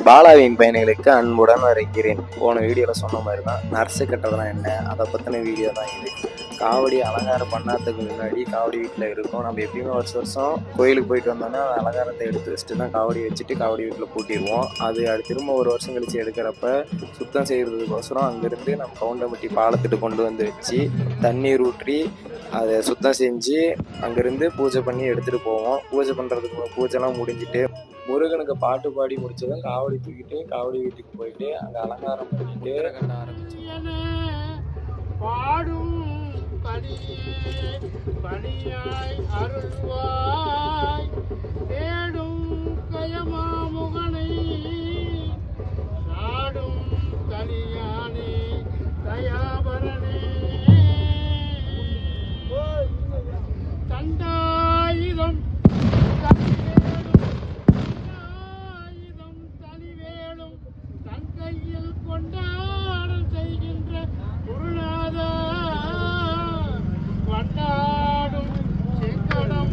பாலாவின் பயணிகளுக்கு அன்புடன் வரைக்கிறேன். போன வீடியோவில் சொன்ன மாதிரி தான் நர்ஸு கட்டுறதுனா என்ன, அதை பற்றின வீடியோ தான் இது. காவடி அலங்காரம் பண்ணாததுக்கு முன்னாடி காவடி வீட்டில் இருக்கும். நம்ம எப்பயுமே வருஷம் கோயிலுக்கு போயிட்டு வந்தோம்னா அலங்காரத்தை எடுத்து வச்சுட்டு தான் காவடி வச்சுட்டு காவடி வீட்டில் பூட்டிடுவோம். அது திரும்ப ஒரு வருஷம் கழிச்சு எடுக்கிறப்ப சுத்தம் செய்கிறதுக்கோசரம் அங்கேருந்து நம்ம கவுண்டம்பட்டி பாலத்துட்டு கொண்டு வந்து வச்சு தண்ணீர் ஊற்றி அதை சுத்தம் செஞ்சு அங்கேருந்து பூஜை பண்ணி எடுத்துகிட்டு போவோம். பூஜை பண்ணுறதுக்கு பூஜைலாம் முடிஞ்சிட்டு முருகனுக்கு பாட்டு பாடி முடிச்சதும் காவடி தூக்கிட்டு காவடி வீட்டுக்கு போயிட்டு அங்கே அலங்காரம் பண்ணிட்டு கட்ட ஆரம்பிச்சோம். பாடும் பணியாய் அருள்வாய் தேடும் கயமா முகனை நாடும் கலியானே தயாபரணே தண்டாயுதம் தலிவேலும் தன் கையில் கொண்டாடல் செய்கின்ற குருநாதா கொண்டாடும் செங்கடம்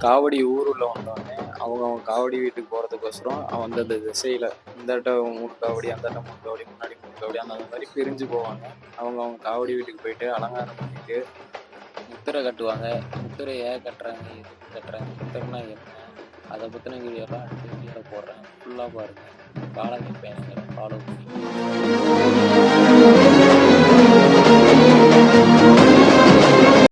காவடி ஊருள்ள வந்தோடனே அவங்க காவடி வீட்டுக்கு போகிறதுக்கோசரம் அந்தந்த திசையில் இந்தாட்ட 3 காவடி அந்தாட்ட 3 காவடி முன்னாடி 3 காவடி அந்த மாதிரி பிரிஞ்சு போவாங்க. அவங்க காவடி வீட்டுக்கு போயிட்டு அலங்காரம் பண்ணிட்டு முத்திரை கட்டுவாங்க. முத்திரை ஏன் கட்டுறாங்க, எதுக்கு கட்டுறாங்க, முத்திரைனா என்ன, அதை பற்றின வீடியோலாம் அடுத்த வீடியோவில் போடுறேன். ஃபுல்லாக பாருங்கள். பாலாவின் பயணங்களை ஃபாலோ பண்ணி